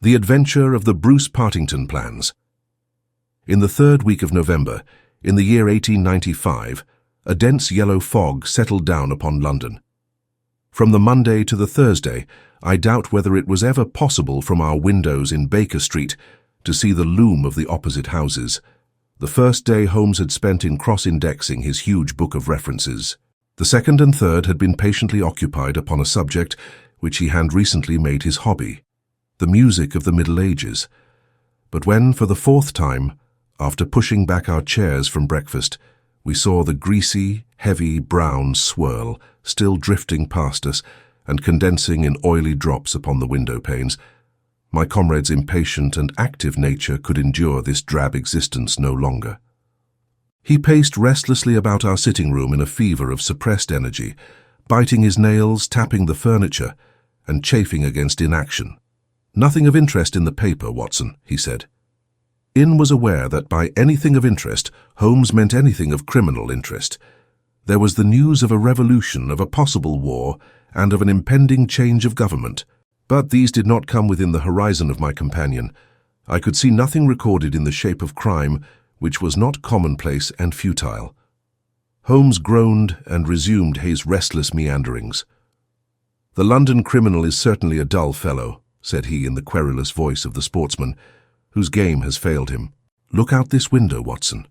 The Adventure of the Bruce-Partington Plans. In the third week of November, in the year 1895, a dense yellow fog settled down upon London. From the Monday to the Thursday, I doubt whether it was ever possible from our windows in Baker Street to see the loom of the opposite houses. The first day Holmes had spent in cross-indexing his huge book of references. The second and third had been patiently occupied upon a subject which he had recently made his hobby, the music of the Middle Ages. But when, for the fourth time, after pushing back our chairs from breakfast, we saw the greasy, heavy, brown swirl still drifting past us and condensing in oily drops upon the window panes, my comrade's impatient and active nature could endure this drab existence no longer. He paced restlessly about our sitting room in a fever of suppressed energy, biting his nails, tapping the furniture, and chafing against inaction. "Nothing of interest in the paper, Watson," he said. In was aware that by anything of interest, Holmes meant anything of criminal interest. There was the news of a revolution, of a possible war, and of an impending change of government. But these did not come within the horizon of my companion. I could see nothing recorded in the shape of crime which was not commonplace and futile. Holmes groaned and resumed his restless meanderings. "The London criminal is certainly a dull fellow," said he in the querulous voice of the sportsman, whose game has failed him. "Look out this window, Watson.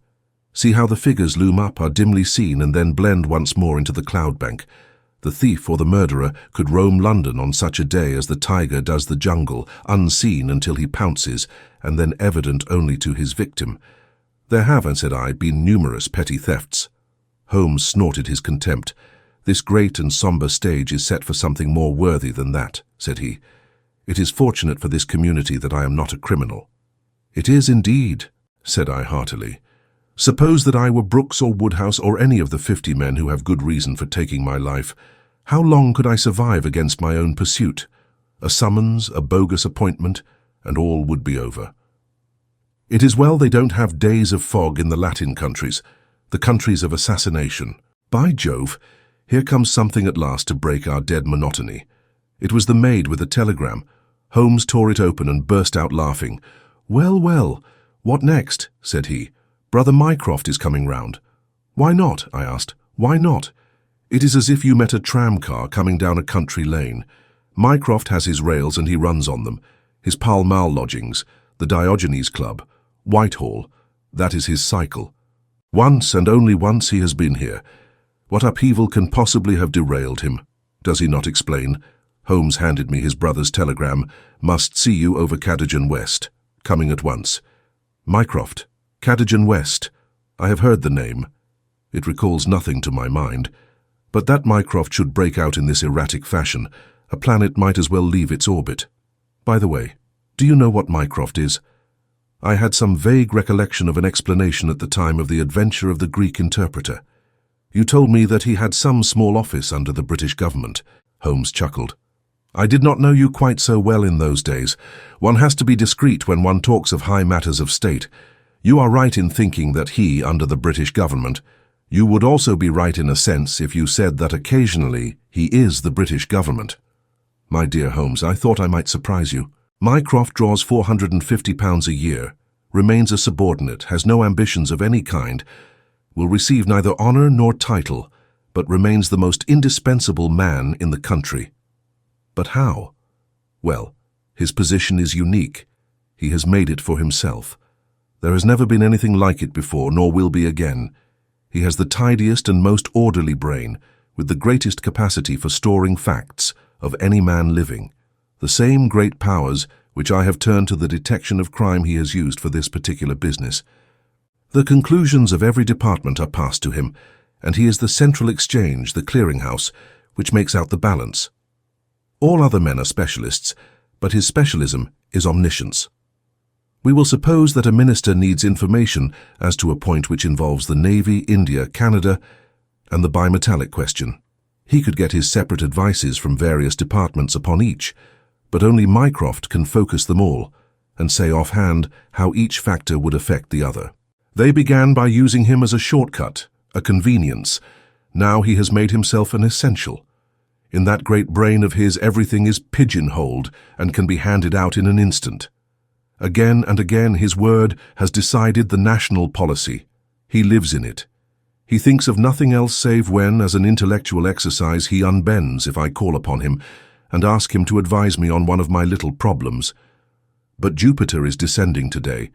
See how the figures loom up, are dimly seen, and then blend once more into the cloud bank. The thief or the murderer could roam London on such a day as the tiger does the jungle, unseen until he pounces, and then evident only to his victim. There have," said I, "been numerous petty thefts." Holmes snorted his contempt. "This great and sombre stage is set for something more worthy than that," said he. "It is fortunate for this community that I am not a criminal." "It is indeed," said I heartily. "Suppose that I were Brooks or Woodhouse or any of the 50 men who have good reason for taking my life. How long could I survive against my own pursuit? A summons, a bogus appointment, and all would be over. It is well they don't have days of fog in the Latin countries, the countries of assassination. By Jove, here comes something at last to break our dead monotony." It was the maid with a telegram. Holmes tore it open and burst out laughing. "Well, well, what next?" said he. "Brother Mycroft is coming round." "Why not?" I asked. "Why not? It is as if you met a tram-car coming down a country lane. Mycroft has his rails and he runs on them. His Pall Mall lodgings, the Diogenes Club, Whitehall, that is his cycle. Once and only once he has been here. What upheaval can possibly have derailed him? Does he not explain? Holmes handed me his brother's telegram. "Must see you over Cadogan West. Coming at once." Mycroft. Cadogan West. I have heard the name. It recalls nothing to my mind. But that Mycroft should break out in this erratic fashion, a planet might as well leave its orbit. By the way, do you know what Mycroft is? I had some vague recollection of an explanation at the time of the adventure of the Greek interpreter. You told me that he had some small office under the British government. Holmes chuckled. "I did not know you quite so well in those days. One has to be discreet when one talks of high matters of state. You are right in thinking that he under the British government. You would also be right in a sense if you said that occasionally he is the British government." "My dear Holmes, I thought I might surprise you. Mycroft draws £450 a year, remains a subordinate, has no ambitions of any kind, will receive neither honour nor title, but remains the most indispensable man in the country. But how? Well, his position is unique. He has made it for himself. There has never been anything like it before, nor will be again. He has the tidiest and most orderly brain, with the greatest capacity for storing facts, of any man living. The same great powers which I have turned to the detection of crime he has used for this particular business. The conclusions of every department are passed to him, and he is the central exchange, the clearing-house, which makes out the balance. All other men are specialists, but his specialism is omniscience. We will suppose that a minister needs information as to a point which involves the Navy, India, Canada, and the bimetallic question. He could get his separate advices from various departments upon each, but only Mycroft can focus them all and say offhand how each factor would affect the other. They began by using him as a shortcut, a convenience. Now he has made himself an essential. In that great brain of his, everything is pigeonholed and can be handed out in an instant. Again and again his word has decided the national policy. He lives in it. He thinks of nothing else save when, as an intellectual exercise, he unbends if I call upon him and ask him to advise me on one of my little problems. But Jupiter is descending today.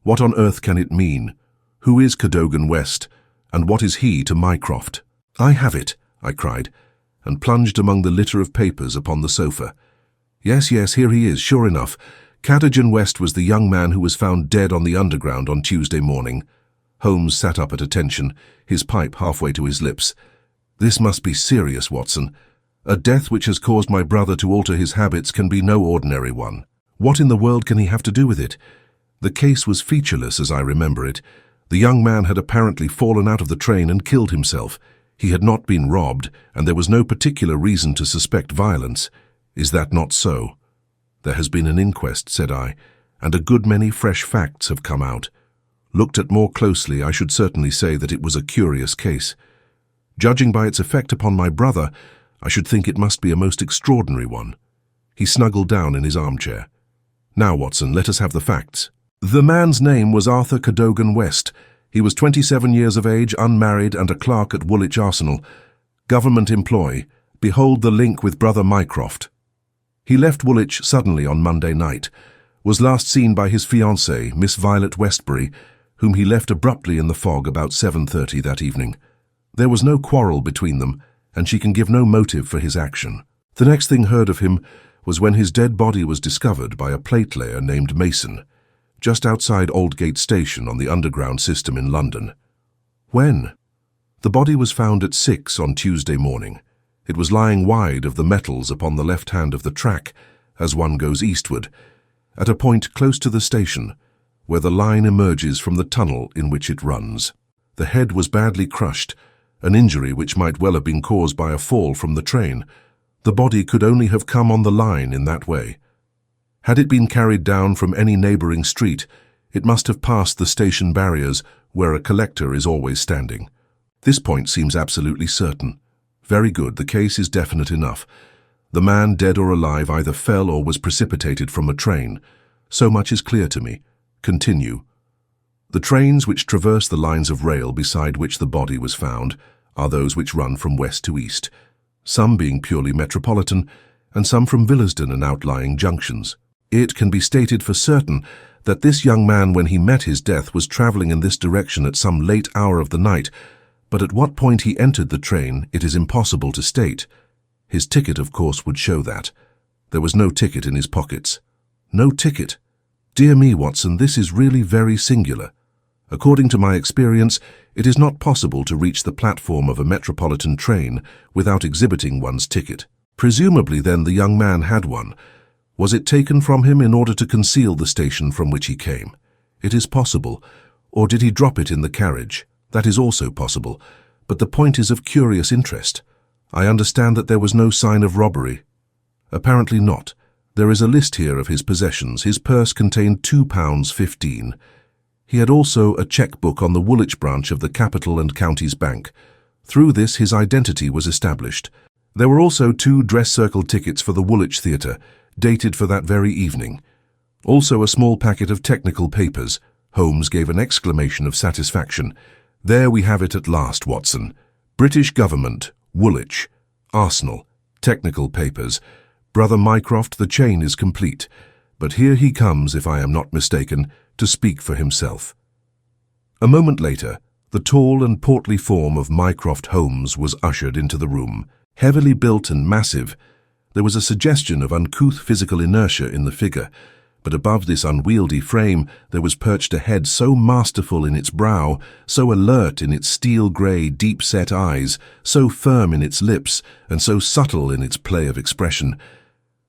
What on earth can it mean? Who is Cadogan West, and what is he to Mycroft? I have it, I cried, and plunged among the litter of papers upon the sofa. Yes, here he is, sure enough. Cadogan West was the young man who was found dead on the Underground on Tuesday morning. Holmes sat up at attention, his pipe halfway to his lips. This must be serious, Watson. A death which has caused my brother to alter his habits can be no ordinary one. What in the world can he have to do with it? The case was featureless as I remember it. The young man had apparently fallen out of the train and killed himself. He had not been robbed, and there was no particular reason to suspect violence. Is that not so? There has been an inquest, said I, and a good many fresh facts have come out. Looked at more closely, I should certainly say that it was a curious case. Judging by its effect upon my brother, I should think it must be a most extraordinary one. He snuggled down in his armchair. Now, Watson, let us have the facts. The man's name was Arthur Cadogan West. He was 27 years of age, unmarried, and a clerk at Woolwich Arsenal. Government employee. Behold the link with brother Mycroft. He left Woolwich suddenly on Monday night. Was last seen by his fiancée, Miss Violet Westbury, whom he left abruptly in the fog about 7:30 that evening. There was no quarrel between them, and she can give no motive for his action. The next thing heard of him was when his dead body was discovered by a platelayer named Mason, just outside Aldgate Station on the Underground system in London. When? The body was found at 6 on Tuesday morning. It was lying wide of the metals upon the left hand of the track, as one goes eastward, at a point close to the station, where the line emerges from the tunnel in which it runs. The head was badly crushed, an injury which might well have been caused by a fall from the train. The body could only have come on the line in that way. Had it been carried down from any neighbouring street, it must have passed the station barriers where a collector is always standing. This point seems absolutely certain. Very good, the case is definite enough. The man, dead or alive, either fell or was precipitated from a train. So much is clear to me. Continue. The trains which traverse the lines of rail beside which the body was found are those which run from west to east, some being purely metropolitan, and some from Willesden and outlying junctions. It can be stated for certain that this young man, when he met his death, was travelling in this direction at some late hour of the night, but at what point he entered the train it is impossible to state. His ticket, of course, would show that. There was no ticket in his pockets. No ticket. Dear me, Watson, this is really very singular. According to my experience, it is not possible to reach the platform of a metropolitan train without exhibiting one's ticket. Presumably, then, the young man had one. Was it taken from him in order to conceal the station from which he came? It is possible. Or did he drop it in the carriage? That is also possible. But the point is of curious interest. I understand that there was no sign of robbery. Apparently not. There is a list here of his possessions. His purse contained £2.15. He had also a cheque-book on the Woolwich branch of the Capital and Counties Bank. Through this his identity was established. There were also 2 dress-circle tickets for the Woolwich Theatre, dated for that very evening. Also a small packet of technical papers. Holmes gave an exclamation of satisfaction. There we have it at last, Watson. British Government, Woolwich, Arsenal, technical papers. Brother Mycroft, the chain is complete. But here he comes, if I am not mistaken, to speak for himself. A moment later, the tall and portly form of Mycroft Holmes was ushered into the room. Heavily built and massive, there was a suggestion of uncouth physical inertia in the figure, but above this unwieldy frame there was perched a head so masterful in its brow, so alert in its steel-grey, deep-set eyes, so firm in its lips, and so subtle in its play of expression,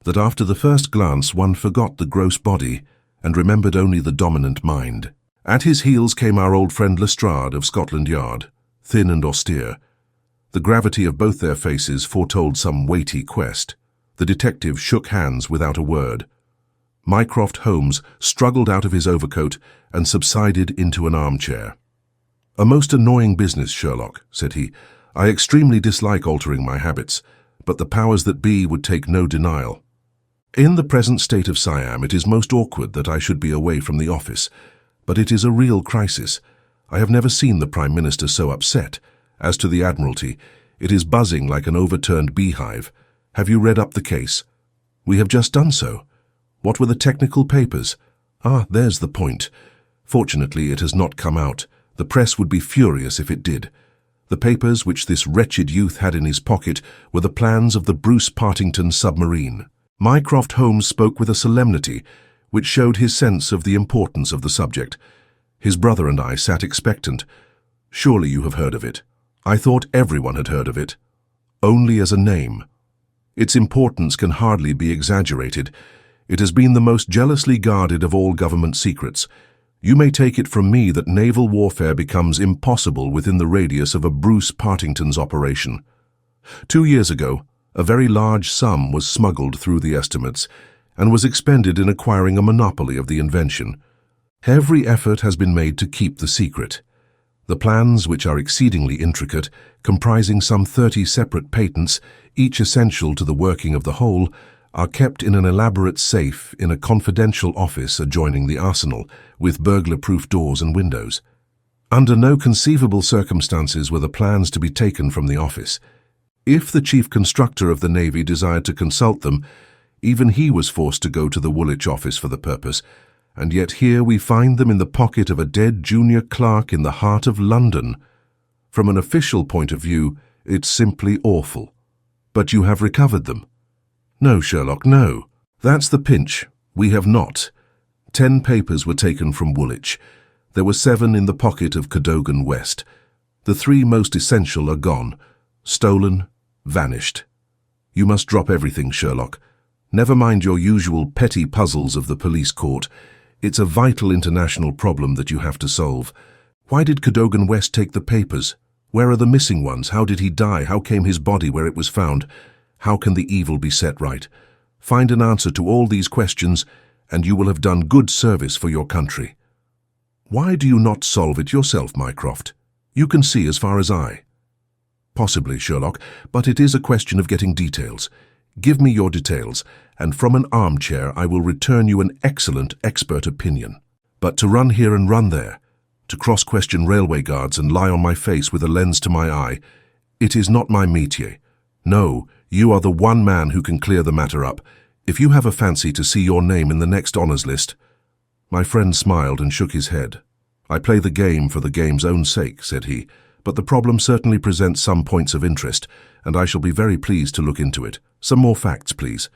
that after the first glance one forgot the gross body and remembered only the dominant mind. At his heels came our old friend Lestrade of Scotland Yard, thin and austere. The gravity of both their faces foretold some weighty quest. The detective shook hands without a word. Mycroft Holmes struggled out of his overcoat and subsided into an armchair. "A most annoying business, Sherlock," said he. "I extremely dislike altering my habits, but the powers that be would take no denial. In the present state of Siam, it is most awkward that I should be away from the office, but it is a real crisis. I have never seen the Prime Minister so upset. As to the Admiralty, it is buzzing like an overturned beehive. Have you read up the case? We have just done so. What were the technical papers? Ah, there's the point. Fortunately, it has not come out. The press would be furious if it did. The papers which this wretched youth had in his pocket were the plans of the Bruce-Partington submarine. Mycroft Holmes spoke with a solemnity which showed his sense of the importance of the subject. His brother and I sat expectant. Surely you have heard of it. I thought everyone had heard of it. Only as a name. Its importance can hardly be exaggerated. It has been the most jealously guarded of all government secrets. You may take it from me that naval warfare becomes impossible within the radius of a Bruce-Partington's operation. 2 years ago, a very large sum was smuggled through the estimates and was expended in acquiring a monopoly of the invention. Every effort has been made to keep the secret. The plans, which are exceedingly intricate, comprising some 30 separate patents, each essential to the working of the whole, are kept in an elaborate safe in a confidential office adjoining the arsenal, with burglar-proof doors and windows. Under no conceivable circumstances were the plans to be taken from the office. If the chief constructor of the Navy desired to consult them, even he was forced to go to the Woolwich office for the purpose, and yet here we find them in the pocket of a dead junior clerk in the heart of London. From an official point of view, it's simply awful. But you have recovered them. No, Sherlock, no. That's the pinch. We have not. 10 papers were taken from Woolwich. There were 7 in the pocket of Cadogan West. The 3 most essential are gone. Stolen, vanished. You must drop everything, Sherlock. Never mind your usual petty puzzles of the police court. It's a vital international problem that you have to solve. Why did Cadogan West take the papers? Where are the missing ones? How did he die? How came his body where it was found? How can the evil be set right? Find an answer to all these questions, and you will have done good service for your country. Why do you not solve it yourself, Mycroft? You can see as far as I. Possibly, Sherlock, but it is a question of getting details. Give me your details, and from an armchair I will return you an excellent expert opinion. But to run here and run there, to cross-question railway guards and lie on my face with a lens to my eye, it is not my métier. No, you are the one man who can clear the matter up, if you have a fancy to see your name in the next honours list. My friend smiled and shook his head. I play the game for the game's own sake, said he, but the problem certainly presents some points of interest, and I shall be very pleased to look into it. Some more facts, please.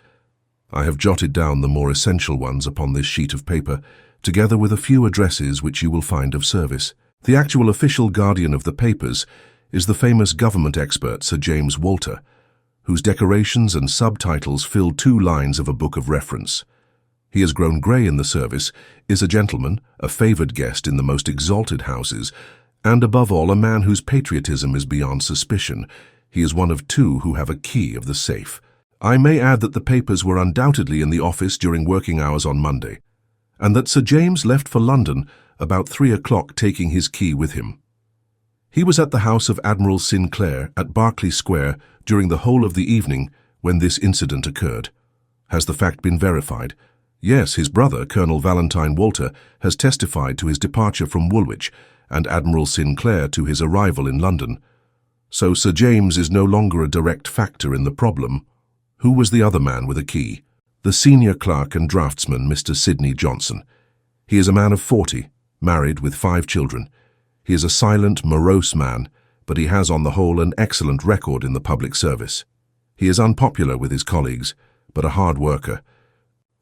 I have jotted down the more essential ones upon this sheet of paper, together with a few addresses which you will find of service. The actual official guardian of the papers is the famous government expert Sir James Walter, whose decorations and subtitles fill 2 lines of a book of reference. He has grown grey in the service, is a gentleman, a favoured guest in the most exalted houses, and above all a man whose patriotism is beyond suspicion. He is one of 2 who have a key of the safe. I may add that the papers were undoubtedly in the office during working hours on Monday, and that Sir James left for London about 3 o'clock taking his key with him. He was at the house of Admiral Sinclair at Berkeley Square during the whole of the evening when this incident occurred. Has the fact been verified? Yes, his brother, Colonel Valentine Walter, has testified to his departure from Woolwich and Admiral Sinclair to his arrival in London. So Sir James is no longer a direct factor in the problem. Who was the other man with a key? The senior clerk and draftsman, Mr. Sidney Johnson. He is a man of 40, married with 5 children. He is a silent, morose man, but he has on the whole an excellent record in the public service. He is unpopular with his colleagues, but a hard worker.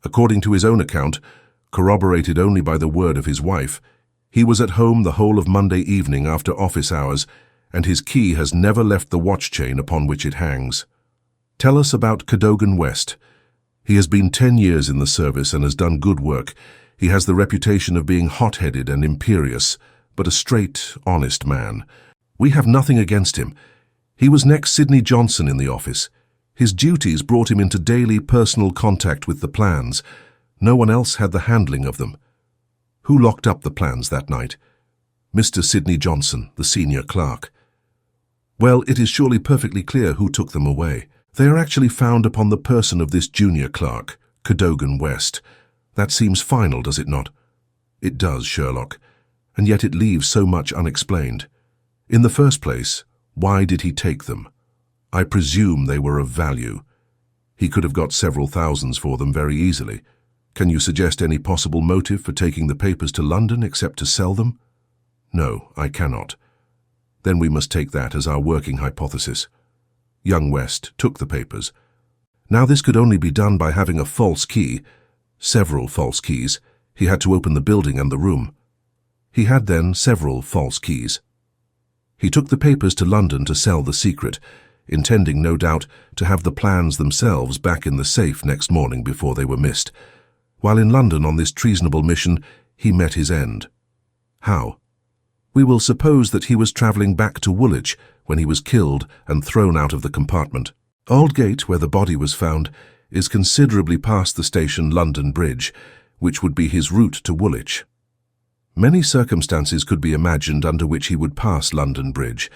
According to his own account, corroborated only by the word of his wife, he was at home the whole of Monday evening after office hours, and his key has never left the watch chain upon which it hangs. Tell us about Cadogan West. He has been 10 years in the service and has done good work. He has the reputation of being hot-headed and imperious, but a straight, honest man. We have nothing against him. He was next Sidney Johnson in the office. His duties brought him into daily personal contact with the plans. No one else had the handling of them. Who locked up the plans that night? Mr. Sidney Johnson, the senior clerk. Well, it is surely perfectly clear who took them away. They are actually found upon the person of this junior clerk, Cadogan West. That seems final, does it not? It does, Sherlock, and yet it leaves so much unexplained. In the first place, why did he take them? I presume they were of value. He could have got several thousands for them very easily. Can you suggest any possible motive for taking the papers to London except to sell them? No, I cannot. Then we must take that as our working hypothesis. Young West took the papers. Now this could only be done by having a false key, several false keys. He had to open the building and the room. He had then several false keys. He took the papers to London to sell the secret, intending, no doubt, to have the plans themselves back in the safe next morning before they were missed. While in London on this treasonable mission, he met his end. How? We will suppose that he was travelling back to Woolwich when he was killed and thrown out of the compartment. Aldgate, where the body was found, is considerably past the station London Bridge, which would be his route to Woolwich. Many circumstances could be imagined under which he would pass London Bridge.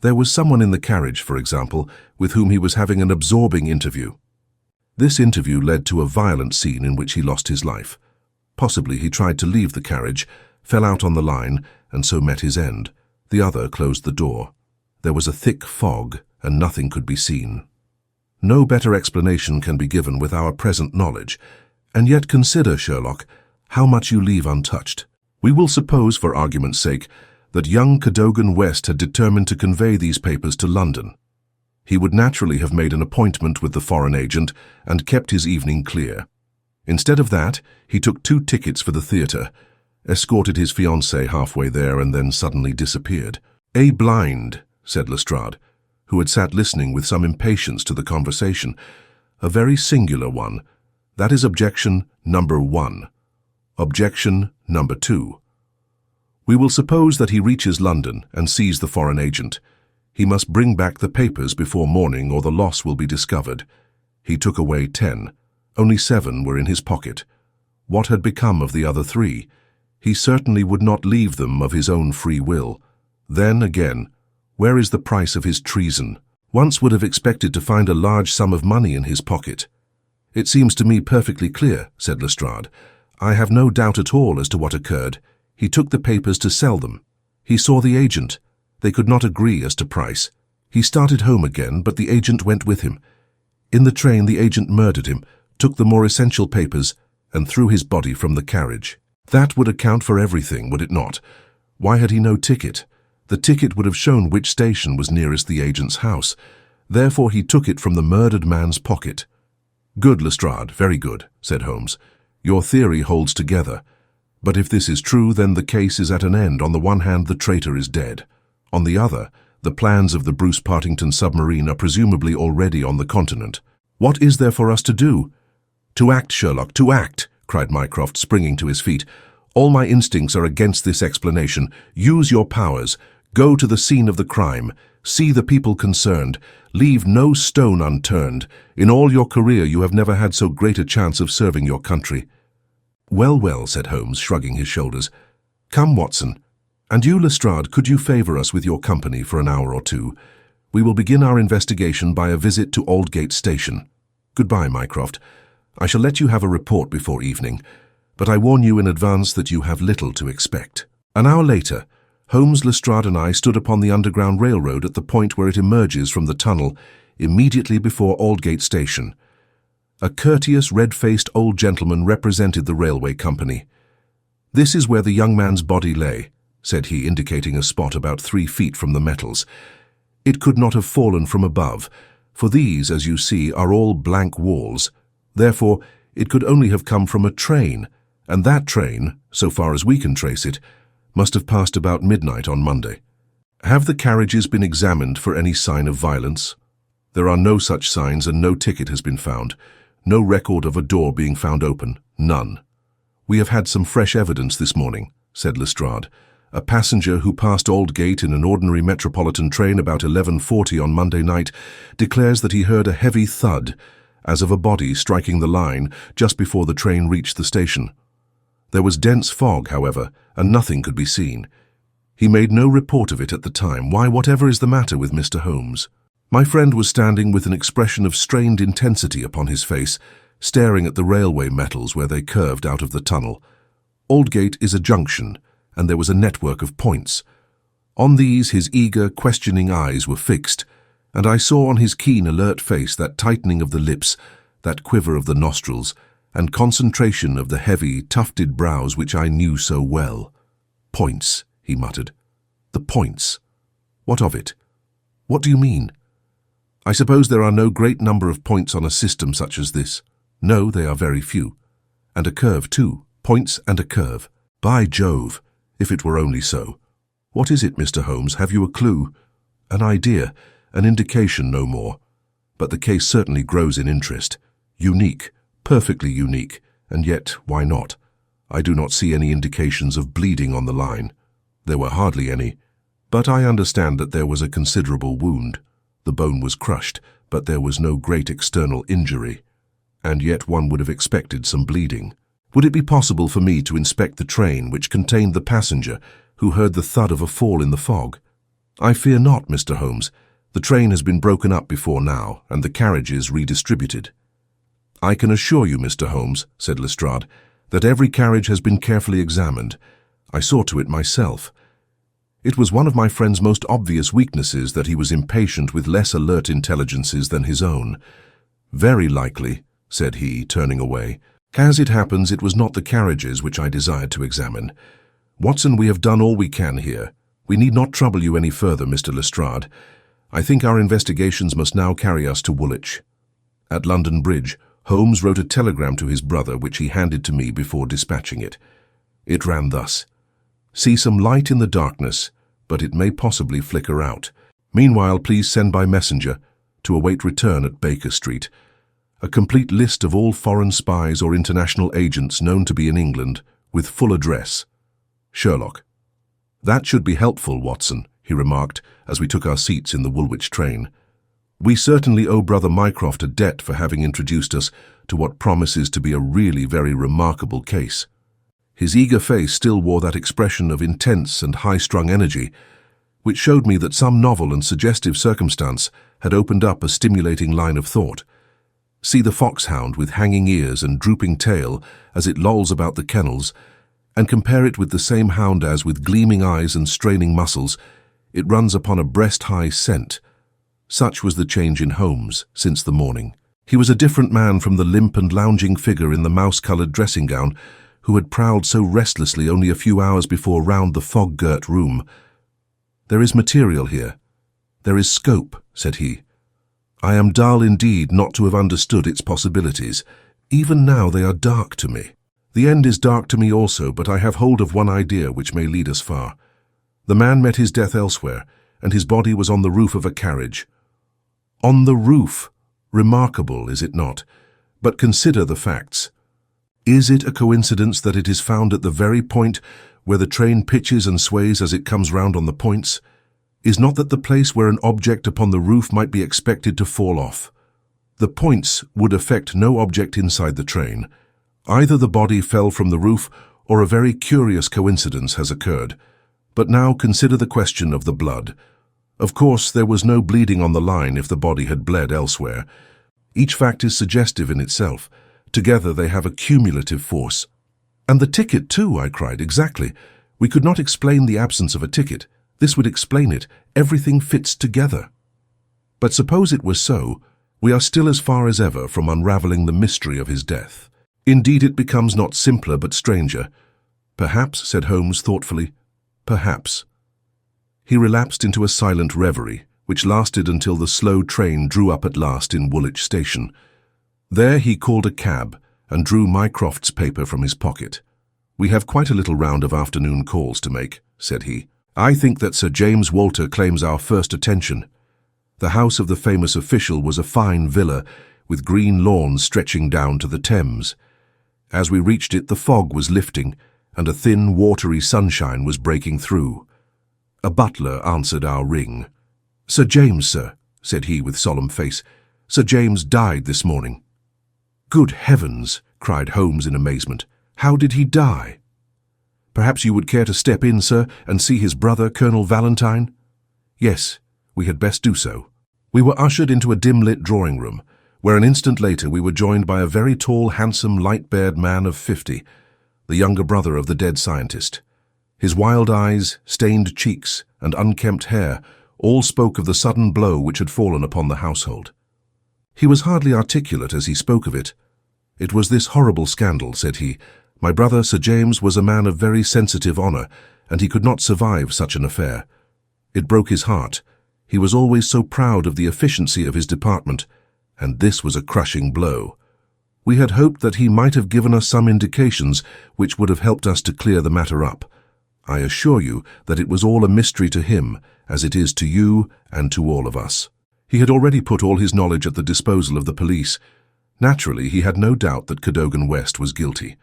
There was someone in the carriage, for example, with whom he was having an absorbing interview. This interview led to a violent scene in which he lost his life. Possibly he tried to leave the carriage, fell out on the line, and so met his end. The other closed the door. There was a thick fog, and nothing could be seen. No better explanation can be given with our present knowledge. And yet consider, Sherlock, how much you leave untouched. We will suppose, for argument's sake, that young Cadogan West had determined to convey these papers to London. He would naturally have made an appointment with the foreign agent and kept his evening clear. Instead of that, he took 2 tickets for the theatre, escorted his fiancée halfway there, and then suddenly disappeared. "A blind," said Lestrade, who had sat listening with some impatience to the conversation. "A very singular one. That is objection number 1. Objection number 2. We will suppose that he reaches London and sees the foreign agent. He must bring back the papers before morning or the loss will be discovered. He took away 10. Only 7 were in his pocket. What had become of the other 3? He certainly would not leave them of his own free will. Then, again, where is the price of his treason? Once would have expected to find a large sum of money in his pocket. "It seems to me perfectly clear," said Lestrade. "I have no doubt at all as to what occurred. He took the papers to sell them. He saw the agent. They could not agree as to price. He started home again, but the agent went with him. In the train, the agent murdered him, took the more essential papers, and threw his body from the carriage. That would account for everything, would it not? Why had he no ticket? The ticket would have shown which station was nearest the agent's house. Therefore he took it from the murdered man's pocket." "Good, Lestrade, very good," said Holmes. "Your theory holds together. But if this is true, then the case is at an end. On the one hand, the traitor is dead. On the other, the plans of the Bruce-Partington submarine are presumably already on the continent. What is there for us to do?" "To act, Sherlock, to act!" cried Mycroft, springing to his feet. "All my instincts are against this explanation. Use your powers. Go to the scene of the crime. See the people concerned. Leave no stone unturned. In all your career you have never had so great a chance of serving your country." "Well, well," said Holmes, shrugging his shoulders. "Come, Watson. And you, Lestrade, could you favour us with your company for an hour or 2? We will begin our investigation by a visit to Aldgate Station. Goodbye, Mycroft. I shall let you have a report before evening, but I warn you in advance that you have little to expect." An hour later, Holmes, Lestrade and I stood upon the Underground Railroad at the point where it emerges from the tunnel immediately before Aldgate Station. A courteous, red-faced old gentleman represented the railway company. "This is where the young man's body lay," said he, indicating a spot about 3 feet from the metals. "It could not have fallen from above, for these, as you see, are all blank walls. Therefore, it could only have come from a train, and that train, so far as we can trace it, must have passed about midnight on Monday. Have the carriages been examined for any sign of violence? There are no such signs, and no ticket has been found. No record of a door being found open. None." "We have had some fresh evidence this morning," said Lestrade. "A passenger who passed Aldgate in an ordinary metropolitan train about 11:40 on Monday night declares that he heard a heavy thud, as of a body striking the line, just before the train reached the station. There was dense fog, however, and nothing could be seen. He made no report of it at the time. Why, whatever is the matter with Mr. Holmes?" My friend was standing with an expression of strained intensity upon his face, staring at the railway metals where they curved out of the tunnel. Aldgate is a junction, and there was a network of points. On these his eager, questioning eyes were fixed, and I saw on his keen, alert face that tightening of the lips, that quiver of the nostrils, and concentration of the heavy, tufted brows which I knew so well. "Points," he muttered. "The points. What of it? What do you mean? I suppose there are no great number of points on a system such as this." "No, they are very few. And a curve too. Points and a curve. By Jove, if it were only so. What is it, Mr. Holmes? Have you a clue?" "An idea, an indication, no more. But the case certainly grows in interest. Unique, perfectly unique, and yet, why not? I do not see any indications of bleeding on the line. There were hardly any. But I understand that there was a considerable wound. The bone was crushed, but there was no great external injury. And yet one would have expected some bleeding. Would it be possible for me to inspect the train which contained the passenger who heard the thud of a fall in the fog?" "I fear not, Mr. Holmes. The train has been broken up before now, and the carriages redistributed." "I can assure you, Mr. Holmes," said Lestrade, "that every carriage has been carefully examined. I saw to it myself. It was one of my friend's most obvious weaknesses that he was impatient with less alert intelligences than his own. Very likely," said he, turning away. "As it happens, it was not the carriages which I desired to examine. Watson, we have done all we can here. We need not trouble you any further, Mr. Lestrade. I think our investigations must now carry us to Woolwich." At London Bridge, Holmes wrote a telegram to his brother which he handed to me before dispatching it. It ran thus: "See some light in the darkness, but it may possibly flicker out. Meanwhile, please send by messenger to await return at Baker Street a complete list of all foreign spies or international agents known to be in England, with full address. Sherlock." "That should be helpful, Watson," he remarked as we took our seats in the Woolwich train. "We certainly owe Brother Mycroft a debt for having introduced us to what promises to be a really very remarkable case." His eager face still wore that expression of intense and high-strung energy, which showed me that some novel and suggestive circumstance had opened up a stimulating line of thought. See the foxhound with hanging ears and drooping tail as it lolls about the kennels, and compare it with the same hound as, with gleaming eyes and straining muscles, it runs upon a breast-high scent. Such was the change in Holmes since the morning. He was a different man from the limp and lounging figure in the mouse-coloured dressing gown who had prowled so restlessly only a few hours before round the fog-girt room. "There is material here. There is scope," said he. "I am dull indeed not to have understood its possibilities. Even now they are dark to me. The end is dark to me also, but I have hold of one idea which may lead us far. The man met his death elsewhere, and his body was on the roof of a carriage." "On the roof! Remarkable, is it not? But consider the facts. Is it a coincidence that it is found at the very point where the train pitches and sways as it comes round on the points? Is not that the place where an object upon the roof might be expected to fall off? The points would affect no object inside the train. Either the body fell from the roof, or a very curious coincidence has occurred. But now consider the question of the blood. Of course, there was no bleeding on the line if the body had bled elsewhere. Each fact is suggestive in itself. Together they have a cumulative force." "And the ticket too," I cried. "Exactly. We could not explain the absence of a ticket. This would explain it. Everything fits together." "But suppose it were so, we are still as far as ever from unravelling the mystery of his death. Indeed, it becomes not simpler but stranger." "Perhaps," said Holmes thoughtfully, "perhaps." He relapsed into a silent reverie, which lasted until the slow train drew up at last in Woolwich station. There he called a cab and drew Mycroft's paper from his pocket. "We have quite a little round of afternoon calls to make," said he. "I think that Sir James Walter claims our first attention. The house of the famous official was a fine villa with green lawns stretching down to the Thames. As we reached it, the fog was lifting, and a thin, watery sunshine was breaking through. A butler answered our ring. "Sir James, sir," said he with solemn face. "Sir James died this morning." "Good heavens!" cried Holmes in amazement. "How did he die?" "Perhaps you would care to step in, sir, and see his brother, Colonel Valentine?" "Yes, we had best do so." We were ushered into a dim-lit drawing room, where an instant later we were joined by a very tall, handsome, light-haired man of 50, the younger brother of the dead scientist. His wild eyes, stained cheeks, and unkempt hair all spoke of the sudden blow which had fallen upon the household. He was hardly articulate as he spoke of it. "It was this horrible scandal," said he. "My brother, Sir James, was a man of very sensitive honour, and he could not survive such an affair. It broke his heart. He was always so proud of the efficiency of his department, and this was a crushing blow. We had hoped that he might have given us some indications which would have helped us to clear the matter up. I assure you that it was all a mystery to him, as it is to you and to all of us. He had already put all his knowledge at the disposal of the police. Naturally, he had no doubt that Cadogan West was guilty.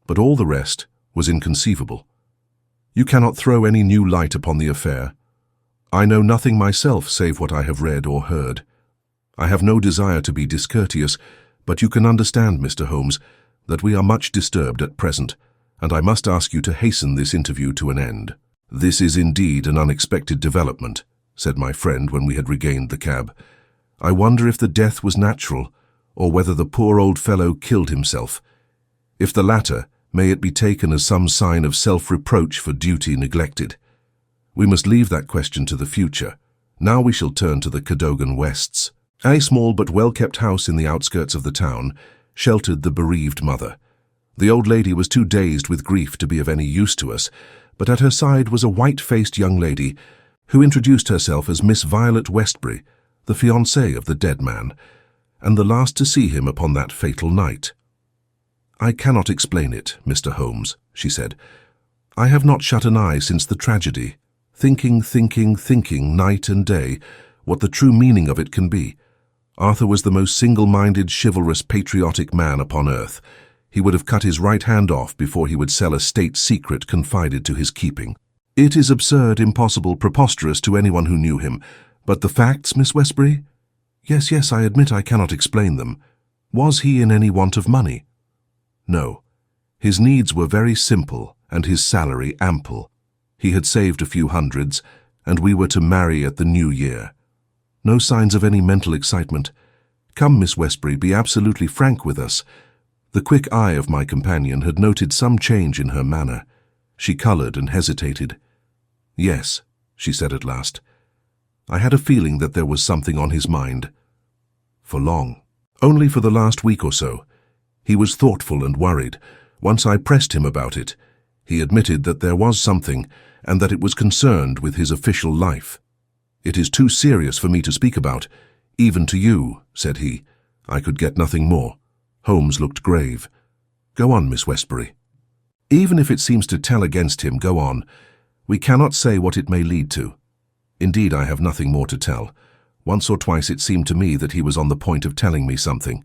But all the rest was inconceivable. You cannot throw any new light upon the affair. I know nothing myself save what I have read or heard. I have no desire to be discourteous, but you can understand, Mr. Holmes, that we are much disturbed at present, and I must ask you to hasten this interview to an end." "This is indeed an unexpected development," said my friend when we had regained the cab. "I wonder if the death was natural, or whether the poor old fellow killed himself. If the latter, may it be taken as some sign of self-reproach for duty neglected. We must leave that question to the future. Now we shall turn to the Cadogan Wests." A small but well-kept house in the outskirts of the town sheltered the bereaved mother. The old lady was too dazed with grief to be of any use to us, but at her side was a white-faced young lady who introduced herself as Miss Violet Westbury, the fiancée of the dead man, and the last to see him upon that fatal night. "I cannot explain it, Mr. Holmes," she said. "I have not shut an eye since the tragedy, thinking night and day what the true meaning of it can be. Arthur was the most single-minded, chivalrous, patriotic man upon earth. He would have cut his right hand off before he would sell a state secret confided to his keeping. It is absurd, impossible, preposterous to anyone who knew him. But the facts, Miss Westbury? Yes, I admit I cannot explain them. Was he in any want of money? No. His needs were very simple, and his salary ample. He had saved a few hundreds, and we were to marry at the new year. No signs of any mental excitement. Come, Miss Westbury, be absolutely frank with us." The quick eye of my companion had noted some change in her manner. She coloured and hesitated. "Yes," she said at last. "I had a feeling that there was something on his mind." "For long?" "Only for the last week or so. He was thoughtful and worried. Once I pressed him about it. He admitted that there was something, and that it was concerned with his official life. 'It is too serious for me to speak about, even to you,' said he. I could get nothing more. Holmes looked grave. "Go on, Miss Westbury." "Even if it seems to tell against him, go on. We cannot say what it may lead to. Indeed, I have nothing more to tell. Once or twice it seemed to me that he was on the point of telling me something.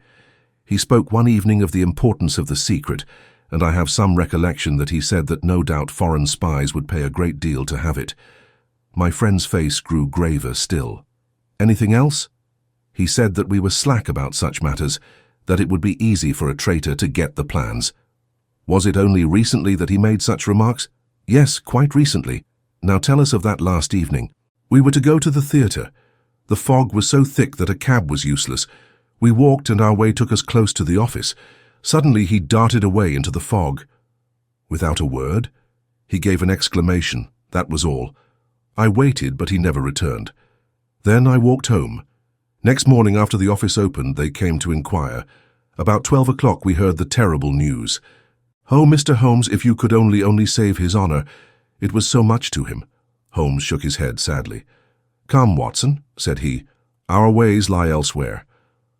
He spoke one evening of the importance of the secret, and I have some recollection that he said that no doubt foreign spies would pay a great deal to have it." My friend's face grew graver still. "Anything else?" "He said that we were slack about such matters, that it would be easy for a traitor to get the plans." "Was it only recently that he made such remarks?" "Yes, quite recently." "Now tell us of that last evening." "We were to go to the theatre. The fog was so thick that a cab was useless. We walked and our way took us close to the office. Suddenly he darted away into the fog." "Without a word?" "He gave an exclamation, that was all. I waited, but he never returned. Then I walked home. Next morning after the office opened, they came to inquire. About 12 o'clock we heard the terrible news. Oh, Mr. Holmes, if you could only save his honour. It was so much to him." Holmes shook his head sadly. "Come, Watson," said he. "Our ways lie elsewhere.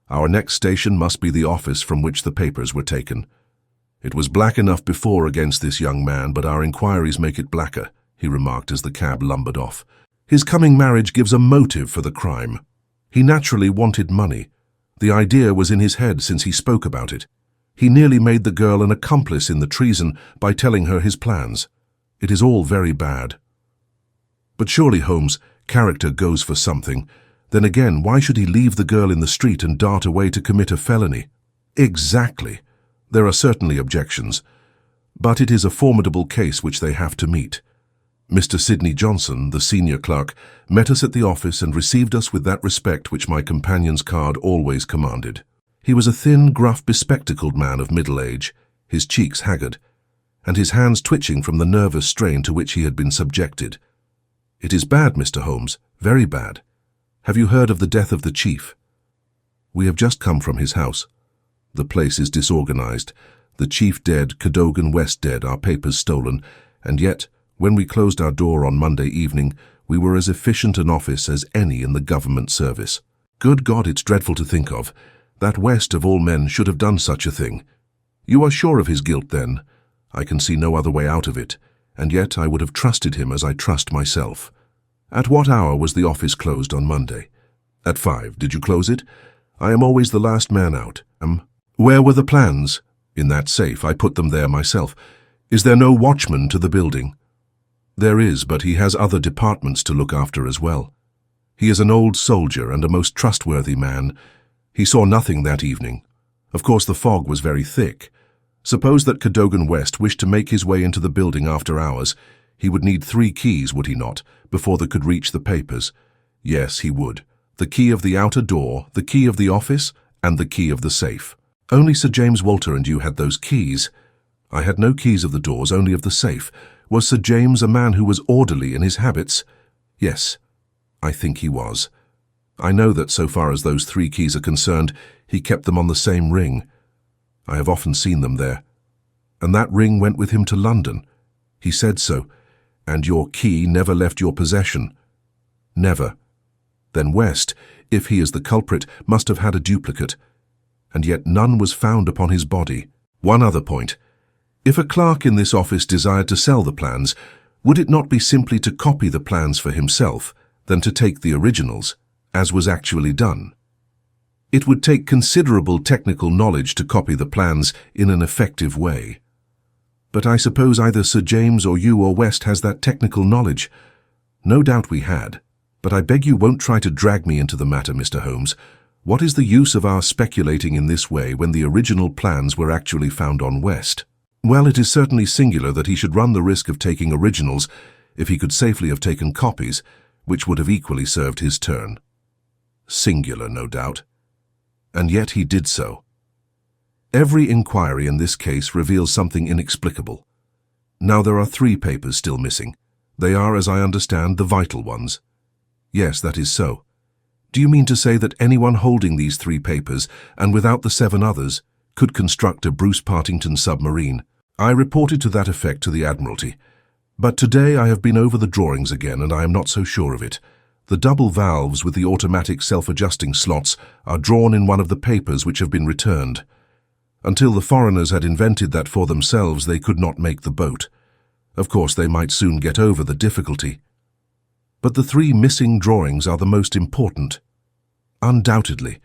Our next station must be the office from which the papers were taken. It was black enough before against this young man, but our inquiries make it blacker," he remarked as the cab lumbered off. "His coming marriage gives a motive for the crime. He naturally wanted money. The idea was in his head since he spoke about it. He nearly made the girl an accomplice in the treason by telling her his plans. It is all very bad." "But surely, Holmes, character goes for something. Then again, why should he leave the girl in the street and dart away to commit a felony?" "Exactly. There are certainly objections. But it is a formidable case which they have to meet. Mr. Sidney Johnson, the senior clerk, met us at the office and received us with that respect which my companion's card always commanded. He was a thin, gruff, bespectacled man of middle age, his cheeks haggard, and his hands twitching from the nervous strain to which he had been subjected. "It is bad, Mr. Holmes, very bad. Have you heard of the death of the chief?" "We have just come from his house. The place is disorganized. The chief dead, Cadogan West dead, our papers stolen, and yet, when we closed our door on Monday evening, we were as efficient an office as any in the government service. Good God, it's dreadful to think of. That West, of all men, should have done such a thing. You are sure of his guilt, then? I can see no other way out of it, and yet I would have trusted him as I trust myself. At what hour was the office closed on Monday?" "At 5. Did you close it?" "I am always the last man out." "Where were the plans?" "In that safe. I put them there myself." "Is there no watchman to the building?" "There is, but he has other departments to look after as well. He is an old soldier and a most trustworthy man. He saw nothing that evening. Of course, the fog was very thick. Suppose that Cadogan West wished to make his way into the building after hours. He would need 3 keys, would he not, before they could reach the papers?" "Yes, he would. The key of the outer door, the key of the office, and the key of the safe." "Only Sir James Walter and you had those keys." "I had no keys of the doors, only of the safe. Was Sir James a man who was orderly in his habits?" "Yes, I think he was. I know that so far as those 3 keys are concerned, he kept them on the same ring. I have often seen them there. And that ring went with him to London. He said so. And your key never left your possession?" "Never." Then West, if he is the culprit, must have had a duplicate. And yet none was found upon his body. One other point. If a clerk in this office desired to sell the plans, would it not be simply to copy the plans for himself than to take the originals, as was actually done? It would take considerable technical knowledge to copy the plans in an effective way. But I suppose either Sir James or you or West has that technical knowledge. No doubt we had. But I beg you won't try to drag me into the matter, Mr. Holmes. What is the use of our speculating in this way when the original plans were actually found on West? Well, it is certainly singular that he should run the risk of taking originals if he could safely have taken copies, which would have equally served his turn. Singular, no doubt. And yet he did so. Every inquiry in this case reveals something inexplicable. Now there are 3 papers still missing. They are, as I understand, the vital ones. Yes, that is so. Do you mean to say that anyone holding these 3 papers, and without the 7 others, could construct a Bruce-Partington submarine? I reported to that effect to the Admiralty. But today I have been over the drawings again, and I am not so sure of it. The double valves with the automatic self-adjusting slots are drawn in one of the papers which have been returned. Until the foreigners had invented that for themselves, they could not make the boat. Of course, they might soon get over the difficulty. But the 3 missing drawings are the most important. Undoubtedly.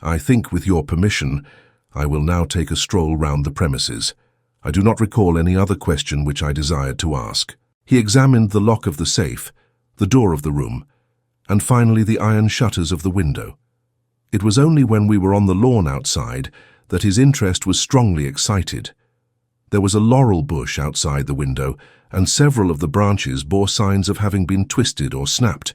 I think, with your permission, I will now take a stroll round the premises. I do not recall any other question which I desired to ask. He examined the lock of the safe, the door of the room, and finally the iron shutters of the window. It was only when we were on the lawn outside that his interest was strongly excited. There was a laurel bush outside the window, and several of the branches bore signs of having been twisted or snapped.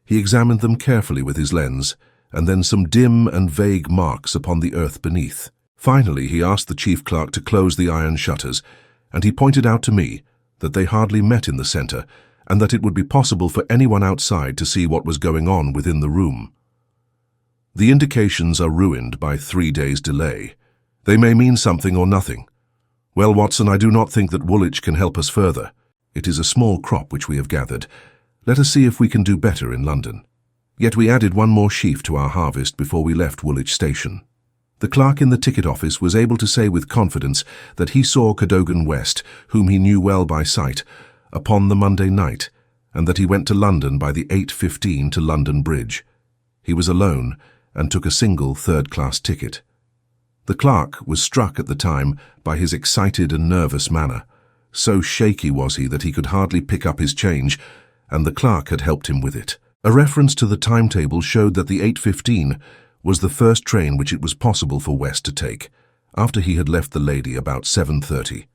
He examined them carefully with his lens, and then some dim and vague marks upon the earth beneath. Finally, he asked the chief clerk to close the iron shutters, and he pointed out to me that they hardly met in the centre, and that it would be possible for anyone outside to see what was going on within the room. The indications are ruined by 3 days' delay. They may mean something or nothing. Well, Watson, I do not think that Woolwich can help us further. It is a small crop which we have gathered. Let us see if we can do better in London. Yet we added 1 more sheaf to our harvest before we left Woolwich Station. The clerk in the ticket office was able to say with confidence that he saw Cadogan West, whom he knew well by sight, upon the Monday night, and that he went to London by the 8:15 to London Bridge. He was alone, and took a single 3rd-class ticket. The clerk was struck at the time by his excited and nervous manner. So shaky was he that he could hardly pick up his change, and the clerk had helped him with it. A reference to the timetable showed that the 8:15 was the first train which it was possible for West to take, after he had left the lady about 7:30.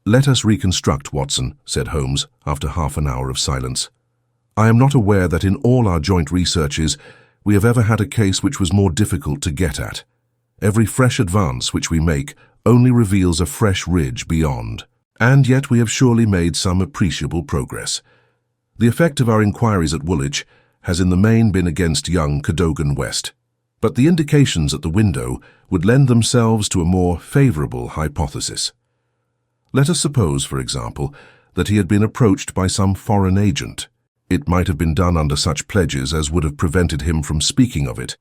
"Let us reconstruct, Watson," said Holmes, after half an hour of silence. "I am not aware that in all our joint researches we have ever had a case which was more difficult to get at. Every fresh advance which we make only reveals a fresh ridge beyond. And yet we have surely made some appreciable progress. The effect of our inquiries at Woolwich has in the main been against young Cadogan West, but the indications at the window would lend themselves to a more favourable hypothesis. Let us suppose, for example, that he had been approached by some foreign agent. It might have been done under such pledges as would have prevented him from speaking of it,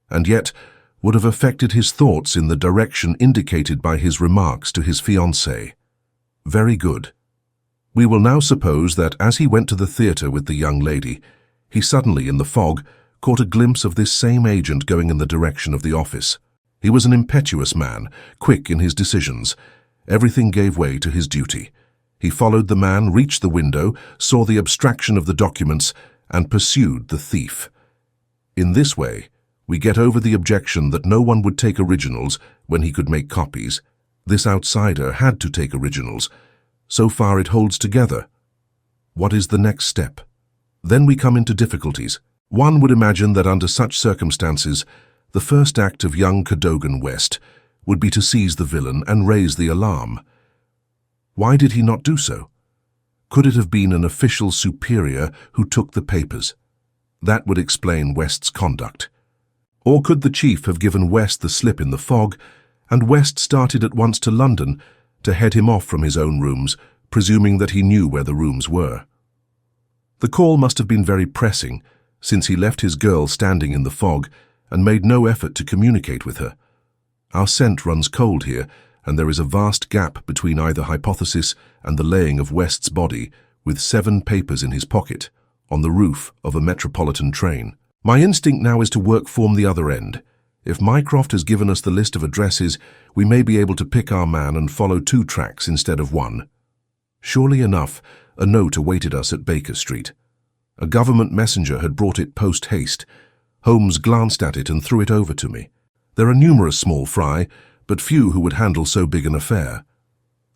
and yet would have affected his thoughts in the direction indicated by his remarks to his fiancée. Very good. We will now suppose that as he went to the theatre with the young lady, he suddenly, in the fog, caught a glimpse of this same agent going in the direction of the office. He was an impetuous man, quick in his decisions. Everything gave way to his duty. He followed the man, reached the window, saw the abstraction of the documents, and pursued the thief. In this way, we get over the objection that no one would take originals when he could make copies. This outsider had to take originals. So far it holds together. What is the next step? Then we come into difficulties. One would imagine that under such circumstances, the first act of young Cadogan West would be to seize the villain and raise the alarm. Why did he not do so? Could it have been an official superior who took the papers? That would explain West's conduct. Or could the chief have given West the slip in the fog, and West started at once to London to head him off from his own rooms, presuming that he knew where the rooms were? The call must have been very pressing, since he left his girl standing in the fog and made no effort to communicate with her. Our scent runs cold here, and there is a vast gap between either hypothesis and the laying of West's body, with 7 papers in his pocket, on the roof of a metropolitan train. My instinct now is to work form the other end. If Mycroft has given us the list of addresses, we may be able to pick our man and follow 2 tracks instead of 1. Surely enough, a note awaited us at Baker Street. A government messenger had brought it post-haste. Holmes glanced at it and threw it over to me. There are numerous small fry, but few who would handle so big an affair.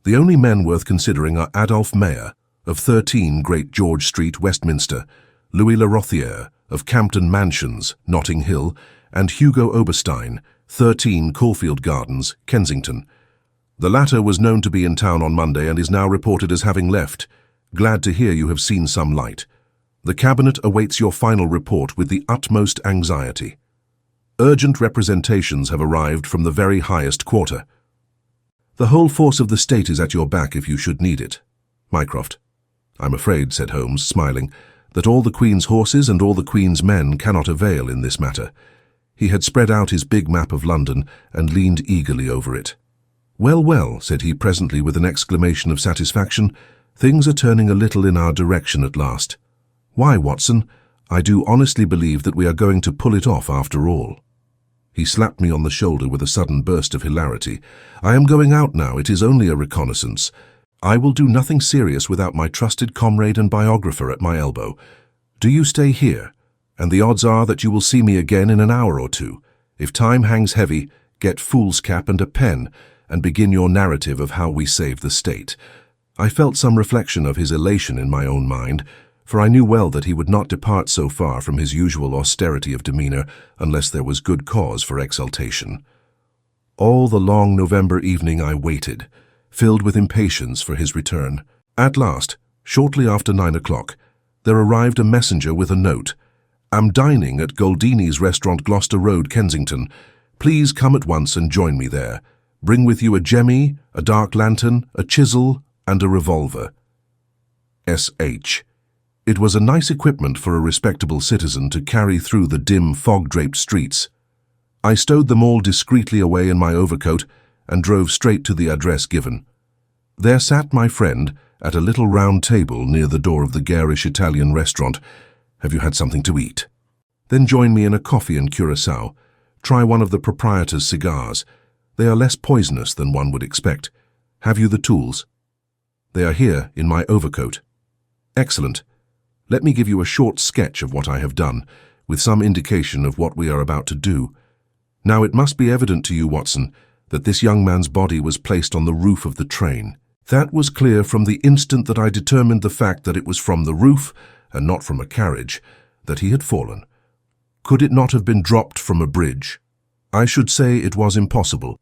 The only men worth considering are Adolphe Mayer, of 13 Great George Street, Westminster, Louis Larothiere, of Campden Mansions, Notting Hill, and Hugo Oberstein, 13 Caulfield Gardens, Kensington. The latter was known to be in town on Monday and is now reported as having left. Glad to hear you have seen some light. The Cabinet awaits your final report with the utmost anxiety. Urgent representations have arrived from the very highest quarter. The whole force of the state is at your back if you should need it. Mycroft. I'm afraid, said Holmes, smiling, that all the Queen's horses and all the Queen's men cannot avail in this matter. He had spread out his big map of London and leaned eagerly over it. Well, well, said he presently with an exclamation of satisfaction, things are turning a little in our direction at last. Why, Watson, I do honestly believe that we are going to pull it off after all. He slapped me on the shoulder with a sudden burst of hilarity. I am going out now, it is only a reconnaissance. I will do nothing serious without my trusted comrade and biographer at my elbow. Do you stay here, and the odds are that you will see me again in an hour or 2. If time hangs heavy, get foolscap and a pen, and begin your narrative of how we saved the state. I felt some reflection of his elation in my own mind, for I knew well that he would not depart so far from his usual austerity of demeanour unless there was good cause for exultation. All the long November evening I waited, filled with impatience for his return. At last, shortly after 9 o'clock, there arrived a messenger with a note. Am dining at Goldini's Restaurant, Gloucester Road, Kensington. Please come at once and join me there. Bring with you a jemmy, a dark lantern, a chisel, and a revolver. S.H. It was a nice equipment for a respectable citizen to carry through the dim, fog-draped streets. I stowed them all discreetly away in my overcoat and drove straight to the address given. There sat my friend at a little round table near the door of the garish Italian restaurant. Have you had something to eat? Then join me in a coffee and curacao. Try one of the proprietor's cigars. They are less poisonous than one would expect. Have you the tools? They are here in my overcoat. Excellent. Let me give you a short sketch of what I have done, with some indication of what we are about to do. Now it must be evident to you, Watson, that this young man's body was placed on the roof of the train. That was clear from the instant that I determined the fact that it was from the roof, and not from a carriage, that he had fallen. Could it not have been dropped from a bridge? I should say it was impossible.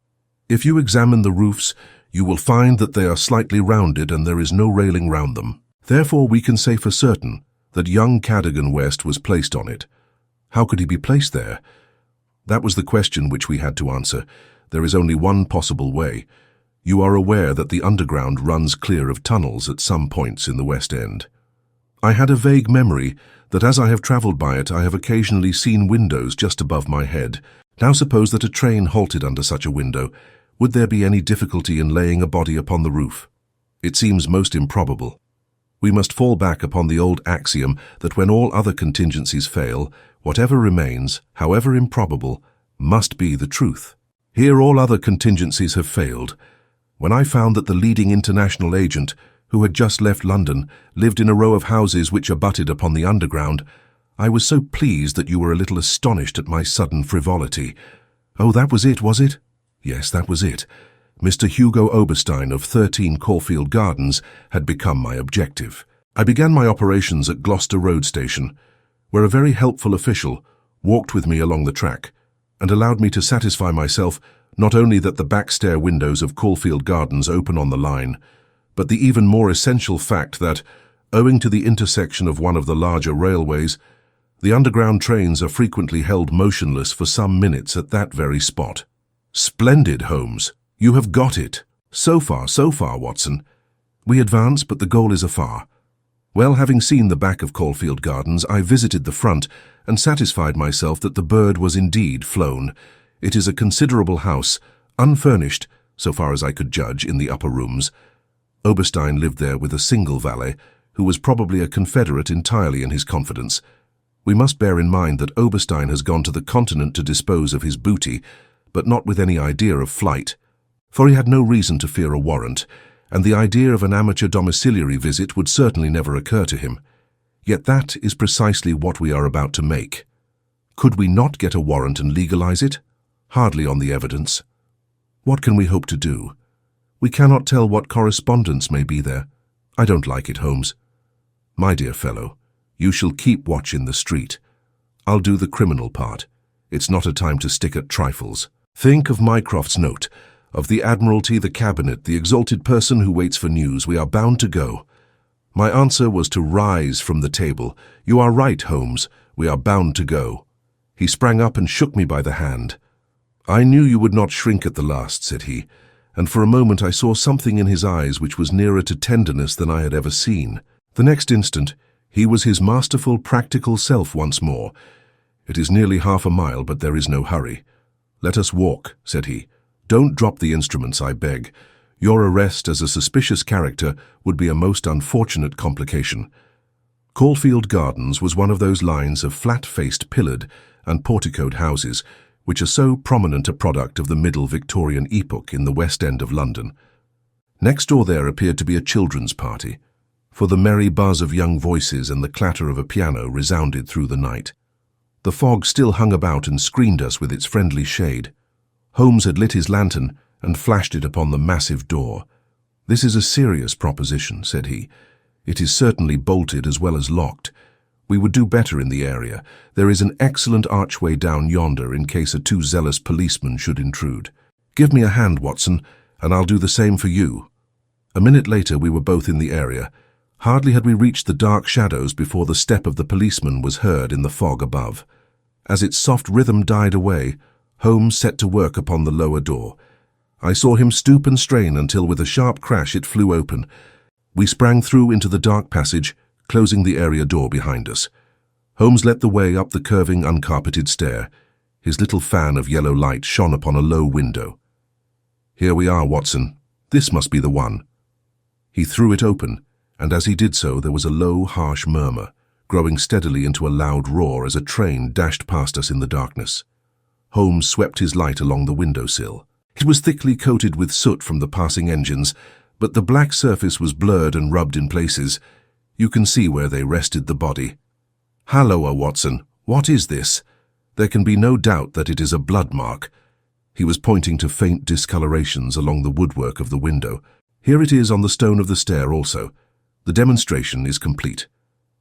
If you examine the roofs, you will find that they are slightly rounded and there is no railing round them. Therefore, we can say for certain that young Cadogan West was placed on it. How could he be placed there? That was the question which we had to answer. There is only one possible way. You are aware that the underground runs clear of tunnels at some points in the West End. I had a vague memory that as I have travelled by it, I have occasionally seen windows just above my head. Now suppose that a train halted under such a window. Would there be any difficulty in laying a body upon the roof? It seems most improbable. We must fall back upon the old axiom that when all other contingencies fail, whatever remains, however improbable, must be the truth. Here all other contingencies have failed. When I found that the leading international agent, who had just left London, lived in a row of houses which abutted upon the underground, I was so pleased that you were a little astonished at my sudden frivolity. Oh, that was it, was it? Yes, that was it. Mr. Hugo Oberstein of 13 Caulfield Gardens had become my objective. I began my operations at Gloucester Road Station, where a very helpful official walked with me along the track and allowed me to satisfy myself not only that the back stair windows of Caulfield Gardens open on the line, but the even more essential fact that, owing to the intersection of one of the larger railways, the underground trains are frequently held motionless for some minutes at that very spot. Splendid, Holmes. You have got it. So far, Watson. We advance, but the goal is afar. Well, having seen the back of Caulfield Gardens, I visited the front and satisfied myself that the bird was indeed flown. It is a considerable house, unfurnished, so far as I could judge, in the upper rooms. Oberstein lived there with a single valet, who was probably a confederate entirely in his confidence. We must bear in mind that Oberstein has gone to the continent to dispose of his booty, but not with any idea of flight. For he had no reason to fear a warrant, and the idea of an amateur domiciliary visit would certainly never occur to him. Yet that is precisely what we are about to make. Could we not get a warrant and legalize it? Hardly on the evidence. What can we hope to do? We cannot tell what correspondence may be there. I don't like it, Holmes. My dear fellow, you shall keep watch in the street. I'll do the criminal part. It's not a time to stick at trifles. Think of Mycroft's note, of the Admiralty, the Cabinet, the exalted person who waits for news. We are bound to go. My answer was to rise from the table. You are right, Holmes. We are bound to go. He sprang up and shook me by the hand. I knew you would not shrink at the last, said he, and for a moment I saw something in his eyes which was nearer to tenderness than I had ever seen. The next instant, he was his masterful, practical self once more. It is nearly half a mile, but there is no hurry. Let us walk, said he. Don't drop the instruments, I beg. Your arrest as a suspicious character would be a most unfortunate complication. Caulfield Gardens was one of those lines of flat-faced pillared and porticoed houses which are so prominent a product of the middle Victorian epoch in the West End of London. Next door there appeared to be a children's party, for the merry buzz of young voices and the clatter of a piano resounded through the night. The fog still hung about and screened us with its friendly shade. Holmes had lit his lantern and flashed it upon the massive door. "This is a serious proposition," said he. "It is certainly bolted as well as locked. We would do better in the area. There is an excellent archway down yonder in case a too zealous policeman should intrude. Give me a hand, Watson, and I'll do the same for you." A minute later we were both in the area. Hardly had we reached the dark shadows before the step of the policeman was heard in the fog above. As its soft rhythm died away, Holmes set to work upon the lower door. I saw him stoop and strain until with a sharp crash it flew open. We sprang through into the dark passage, closing the area door behind us. Holmes led the way up the curving, uncarpeted stair. His little fan of yellow light shone upon a low window. "Here we are, Watson. This must be the one." He threw it open, and as he did so there was a low, harsh murmur, growing steadily into a loud roar as a train dashed past us in the darkness. Holmes swept his light along the windowsill. It was thickly coated with soot from the passing engines, but the black surface was blurred and rubbed in places. You can see where they rested the body. "Halloa, Watson, what is this? There can be no doubt that it is a blood mark." He was pointing to faint discolorations along the woodwork of the window. Here it is on the stone of the stair also. The demonstration is complete.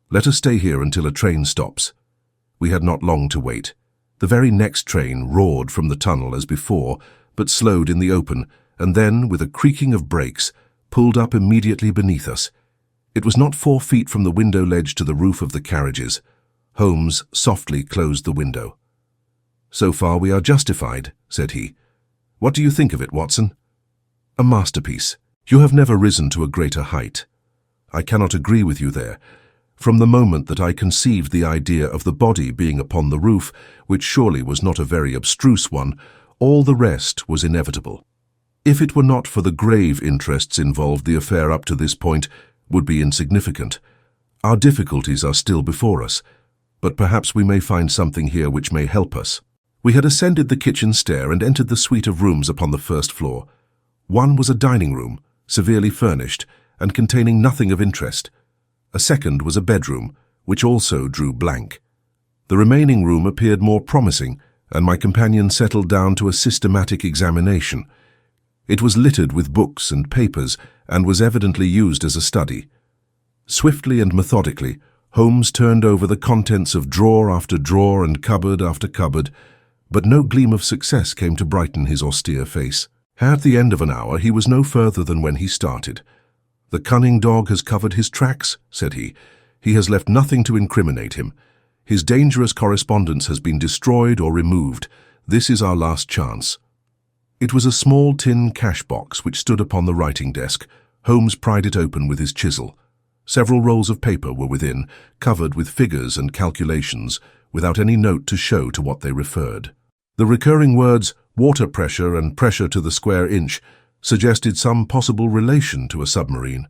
Let us stay here until a train stops. We had not long to wait. The very next train roared from the tunnel as before, but slowed in the open, and then, with a creaking of brakes, pulled up immediately beneath us. It was not 4 feet from the window ledge to the roof of the carriages. Holmes softly closed the window. "So far we are justified," said he. "What do you think of it, Watson?" "A masterpiece. You have never risen to a greater height." "I cannot agree with you there. From the moment that I conceived the idea of the body being upon the roof, which surely was not a very abstruse one, all the rest was inevitable. If it were not for the grave interests involved, the affair up to this point would be insignificant. Our difficulties are still before us, but perhaps we may find something here which may help us." We had ascended the kitchen stair and entered the suite of rooms upon the first floor. One was a dining room, severely furnished, and containing nothing of interest. A second was a bedroom, which also drew blank. The remaining room appeared more promising, and my companion settled down to a systematic examination. It was littered with books and papers, and was evidently used as a study. Swiftly and methodically, Holmes turned over the contents of drawer after drawer and cupboard after cupboard, but no gleam of success came to brighten his austere face. At the end of an hour, he was no further than when he started. "The cunning dog has covered his tracks," said he. "He has left nothing to incriminate him. His dangerous correspondence has been destroyed or removed. This is our last chance." It was a small tin cash box which stood upon the writing desk. Holmes pried it open with his chisel. Several rolls of paper were within, covered with figures and calculations, without any note to show to what they referred. The recurring words, water pressure and pressure to the square inch, suggested some possible relation to a submarine.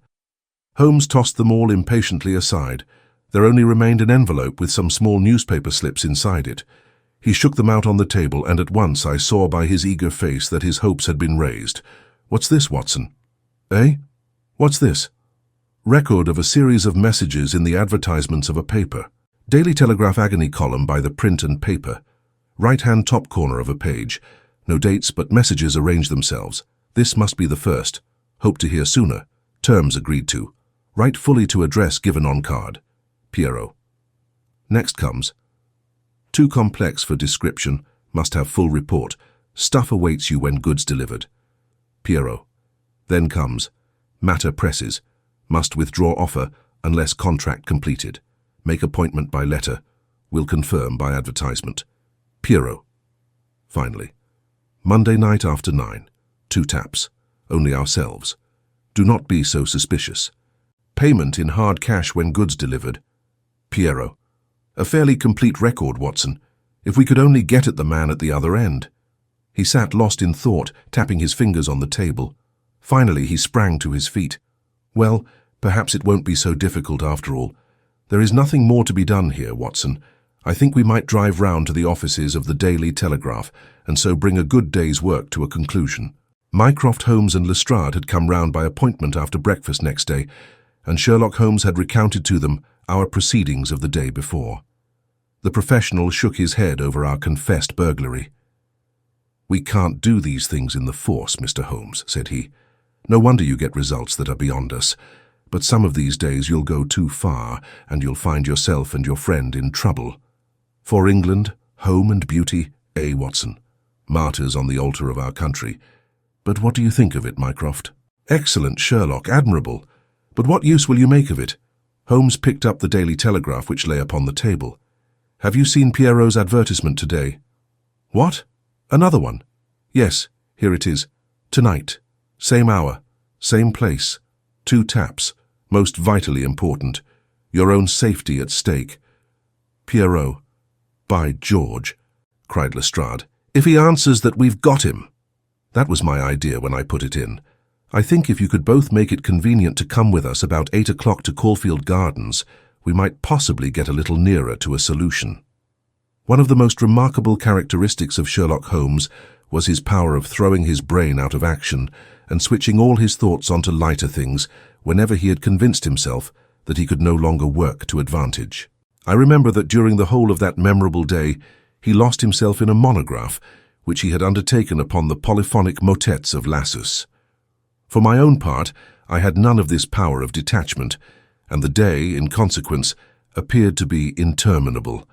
Holmes tossed them all impatiently aside. There only remained an envelope with some small newspaper slips inside it. He shook them out on the table, and at once I saw by his eager face that his hopes had been raised. "What's this, Watson?" "Eh? What's this?" "Record of a series of messages in the advertisements of a paper. Daily Telegraph agony column by the Print and Paper. Right-hand top corner of a page. No dates, but messages arrange themselves. This must be the first. Hope to hear sooner. Terms agreed to. Write fully to address given on card. Pierrot." Next comes, "Too complex for description. Must have full report. Stuff awaits you when goods delivered. Pierrot." Then comes, "Matter presses. Must withdraw offer unless contract completed. Make appointment by letter. Will confirm by advertisement. Pierrot." Finally, "Monday night after 9. 2 taps. Only ourselves. Do not be so suspicious. Payment in hard cash when goods delivered. Pierrot." A fairly complete record, Watson. If we could only get at the man at the other end. He sat lost in thought, tapping his fingers on the table. Finally, he sprang to his feet. "Well, perhaps it won't be so difficult after all. There is nothing more to be done here, Watson. I think we might drive round to the offices of the Daily Telegraph, and so bring a good day's work to a conclusion." Mycroft, Holmes and Lestrade had come round by appointment after breakfast next day, and Sherlock Holmes had recounted to them our proceedings of the day before. The professional shook his head over our confessed burglary. "We can't do these things in the force, Mr. Holmes," said he. "No wonder you get results that are beyond us. But some of these days you'll go too far, and you'll find yourself and your friend in trouble. For England, home and beauty, Watson. Martyrs on the altar of our country. But what do you think of it, Mycroft?" "Excellent, Sherlock, admirable. But what use will you make of it?" Holmes picked up the Daily Telegraph which lay upon the table. "Have you seen Pierrot's advertisement today?" "What? Another one?" "Yes, here it is. Tonight. Same hour. Same place. 2 taps. Most vitally important. Your own safety at stake." "Pierrot." "By George," cried Lestrade. "If he answers that we've got him." "That was my idea when I put it in. I think if you could both make it convenient to come with us about 8 o'clock to Caulfield Gardens, we might possibly get a little nearer to a solution." One of the most remarkable characteristics of Sherlock Holmes was his power of throwing his brain out of action and switching all his thoughts onto lighter things whenever he had convinced himself that he could no longer work to advantage. I remember that during the whole of that memorable day he lost himself in a monograph which he had undertaken upon the polyphonic motets of Lassus. For my own part, I had none of this power of detachment, and the day, in consequence, appeared to be interminable.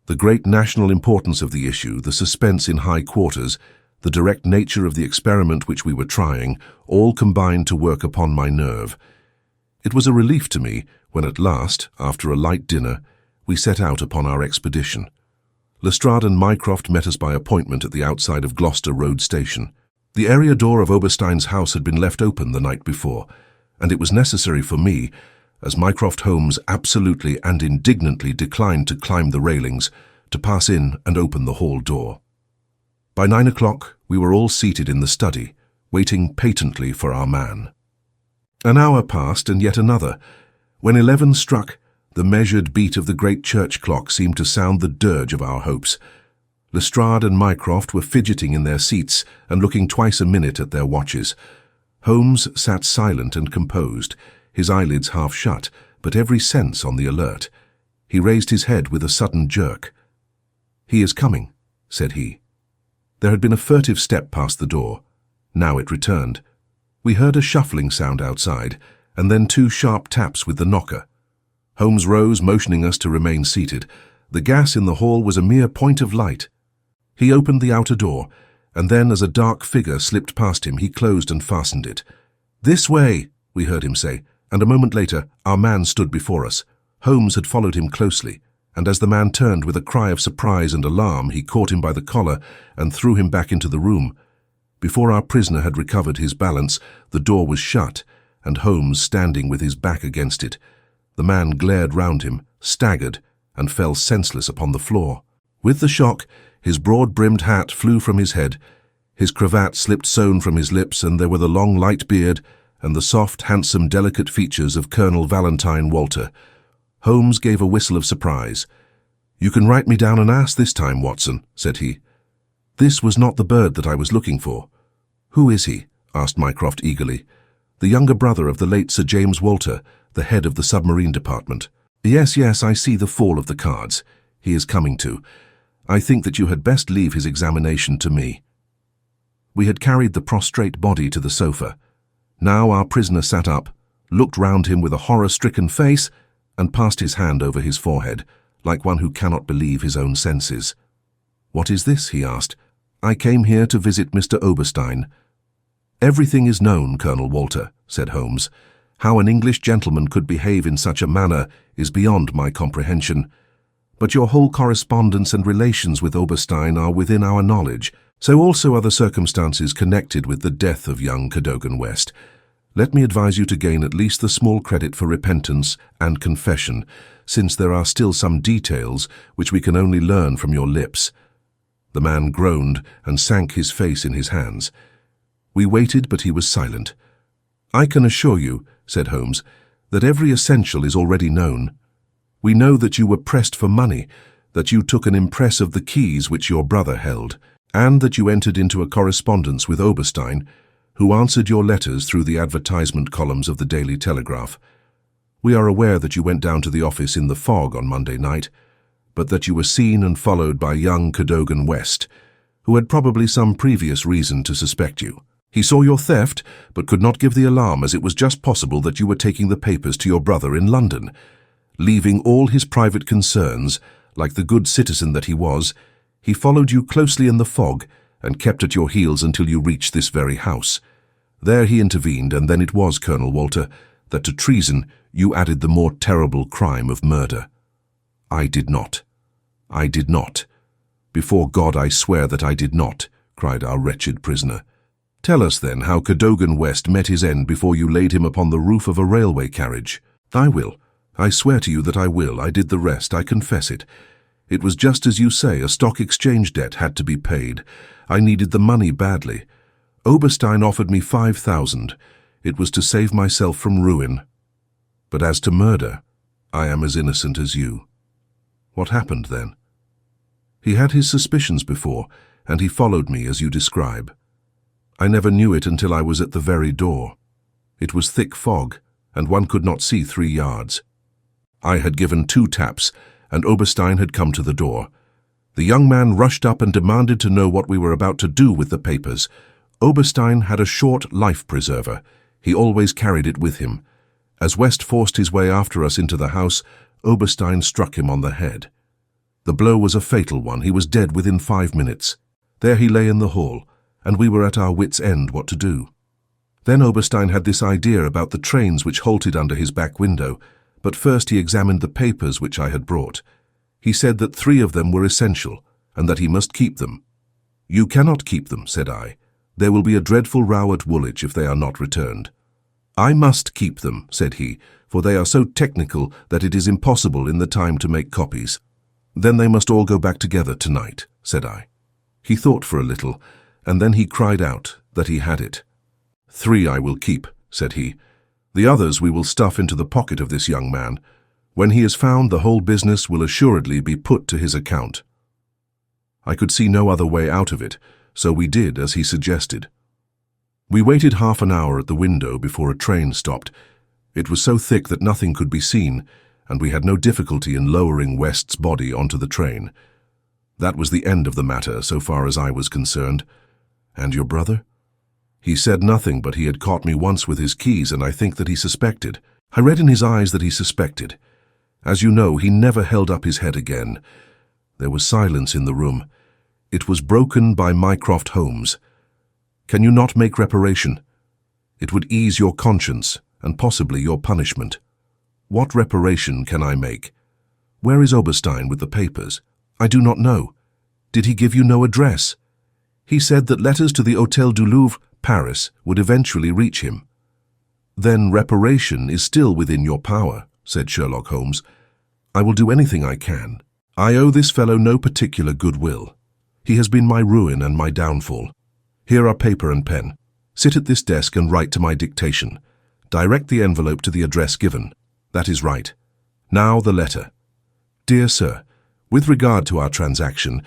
The great national importance of the issue, the suspense in high quarters, the direct nature of the experiment which we were trying, all combined to work upon my nerve. It was a relief to me when at last, after a light dinner, we set out upon our expedition. Lestrade and Mycroft met us by appointment at the outside of Gloucester Road Station. The area door of Oberstein's house had been left open the night before, and it was necessary for me, as Mycroft Holmes absolutely and indignantly declined to climb the railings, to pass in and open the hall door. By 9 o'clock, we were all seated in the study, waiting patently for our man. An hour passed, and yet another. When 11 struck, the measured beat of the great church clock seemed to sound the dirge of our hopes. Lestrade and Mycroft were fidgeting in their seats and looking twice a minute at their watches. Holmes sat silent and composed, his eyelids half shut, but every sense on the alert. He raised his head with a sudden jerk. "He is coming," said he. There had been a furtive step past the door. Now it returned. We heard a shuffling sound outside, and then 2 sharp taps with the knocker. Holmes rose, motioning us to remain seated. The gas in the hall was a mere point of light. He opened the outer door, and then as a dark figure slipped past him, he closed and fastened it. "This way," we heard him say, and a moment later our man stood before us. Holmes had followed him closely, and as the man turned with a cry of surprise and alarm, he caught him by the collar and threw him back into the room. Before our prisoner had recovered his balance, the door was shut, and Holmes standing with his back against it. The man glared round him, staggered, and fell senseless upon the floor. With the shock, his broad-brimmed hat flew from his head, his cravat slipped sewn from his lips, and there were the long light beard and the soft, handsome, delicate features of Colonel Valentine Walter. Holmes gave a whistle of surprise. "You can write me down an ass this time, Watson," said he. This was not the bird that I was looking for. "Who is he?" asked Mycroft eagerly. "The younger brother of the late Sir James Walter, the head of the submarine department." Yes, I see the fall of the cards. He is coming to. I think that you had best leave his examination to me." We had carried the prostrate body to the sofa. Now our prisoner sat up, looked round him with a horror-stricken face, and passed his hand over his forehead, like one who cannot believe his own senses. "What is this?" he asked. "I came here to visit Mr. Oberstein." "Everything is known, Colonel Walter," said Holmes. "How an English gentleman could behave in such a manner is beyond my comprehension. But your whole correspondence and relations with Oberstein are within our knowledge, so also are the circumstances connected with the death of young Cadogan West. Let me advise you to gain at least the small credit for repentance and confession, since there are still some details which we can only learn from your lips." The man groaned and sank his face in his hands. We waited, but he was silent. "I can assure you," said Holmes, "that every essential is already known. We know that you were pressed for money, that you took an impress of the keys which your brother held, and that you entered into a correspondence with Oberstein, who answered your letters through the advertisement columns of the Daily Telegraph. We are aware that you went down to the office in the fog on Monday night, but that you were seen and followed by young Cadogan West, who had probably some previous reason to suspect you. He saw your theft, but could not give the alarm, as it was just possible that you were taking the papers to your brother in London. Leaving all his private concerns, like the good citizen that he was, he followed you closely in the fog and kept at your heels until you reached this very house. There he intervened, and then it was, Colonel Walter, that to treason you added the more terrible crime of murder." "I did not. I did not. Before God I swear that I did not," cried our wretched prisoner. "Tell us then how Cadogan West met his end before you laid him upon the roof of a railway carriage." "I will. I swear to you that I will. I did the rest. I confess it. It was just as you say, a stock exchange debt had to be paid. I needed the money badly. Oberstein offered me 5,000. It was to save myself from ruin. But as to murder, I am as innocent as you." "What happened then?" "He had his suspicions before, and he followed me as you describe. I never knew it until I was at the very door. It was thick fog, and one could not see 3 yards. I had given 2 taps, and Oberstein had come to the door. The young man rushed up and demanded to know what we were about to do with the papers. Oberstein had a short life-preserver. He always carried it with him. As West forced his way after us into the house, Oberstein struck him on the head. The blow was a fatal one. He was dead within 5 minutes. There he lay in the hall, and we were at our wits' end what to do. Then Oberstein had this idea about the trains which halted under his back window, but first he examined the papers which I had brought. He said that 3 of them were essential, and that he must keep them. "You cannot keep them," said I. "There will be a dreadful row at Woolwich if they are not returned." "I must keep them," said he, "for they are so technical that it is impossible in the time to make copies." "Then they must all go back together tonight," said I. He thought for a little, and then he cried out that he had it. "3 I will keep," said he. "The others we will stuff into the pocket of this young man. When he is found, the whole business will assuredly be put to his account." I could see no other way out of it, so we did as he suggested. We waited half an hour at the window before a train stopped. It was so thick that nothing could be seen, and we had no difficulty in lowering West's body onto the train. That was the end of the matter, so far as I was concerned. "And your brother?" He said nothing, but he had caught me once with his keys, and I think that he suspected. I read in his eyes that he suspected. As you know, he never held up his head again. There was silence in the room. It was broken by Mycroft Holmes. "Can you not make reparation? It would ease your conscience, and possibly your punishment." "What reparation can I make?" "Where is Oberstein with the papers?" "I do not know." "Did he give you no address?" "He said that letters to the Hôtel du Louvre, Paris, would eventually reach him." "Then reparation is still within your power," said Sherlock Holmes. "I will do anything I can. I owe this fellow no particular goodwill. He has been my ruin and my downfall. Here are paper and pen. Sit at this desk and write to my dictation. Direct the envelope to the address given. That is right. Now the letter. Dear Sir, with regard to our transaction,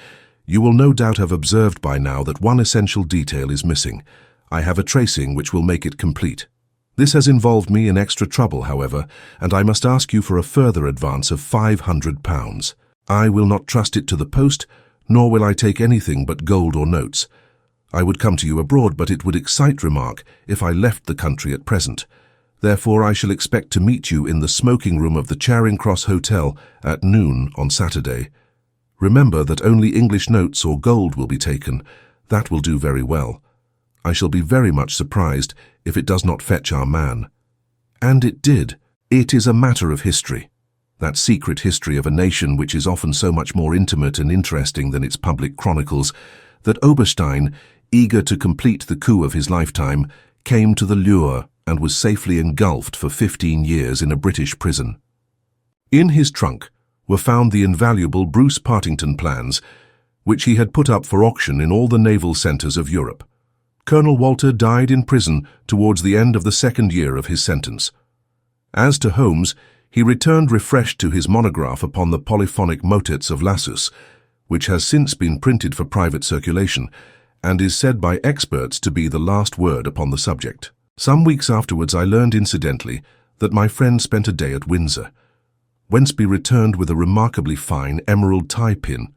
you will no doubt have observed by now that one essential detail is missing. I have a tracing which will make it complete. This has involved me in extra trouble, however, and I must ask you for a further advance of £500. I will not trust it to the post, nor will I take anything but gold or notes. I would come to you abroad, but it would excite remark if I left the country at present. Therefore I shall expect to meet you in the smoking room of the Charing Cross Hotel at noon on Saturday. Remember that only English notes or gold will be taken. That will do very well. I shall be very much surprised if it does not fetch our man." And it did. It is a matter of history. That secret history of a nation which is often so much more intimate and interesting than its public chronicles, that Oberstein, eager to complete the coup of his lifetime, came to the lure and was safely engulfed for 15 years in a British prison. In his trunk were found the invaluable Bruce-Partington plans, which he had put up for auction in all the naval centres of Europe. Colonel Walter died in prison towards the end of the 2nd year of his sentence. As to Holmes, he returned refreshed to his monograph upon the polyphonic motets of Lassus, which has since been printed for private circulation, and is said by experts to be the last word upon the subject. Some weeks afterwards I learned incidentally that my friend spent a day at Windsor. Wensby returned with a remarkably fine emerald tie pin.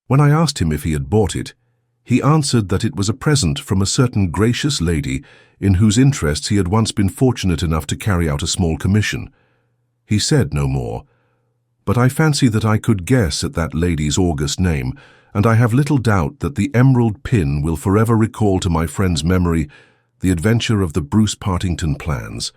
When I asked him if he had bought it, he answered that it was a present from a certain gracious lady in whose interests he had once been fortunate enough to carry out a small commission. He said no more, but I fancy that I could guess at that lady's august name, and I have little doubt that the emerald pin will forever recall to my friend's memory the adventure of the Bruce-Partington plans.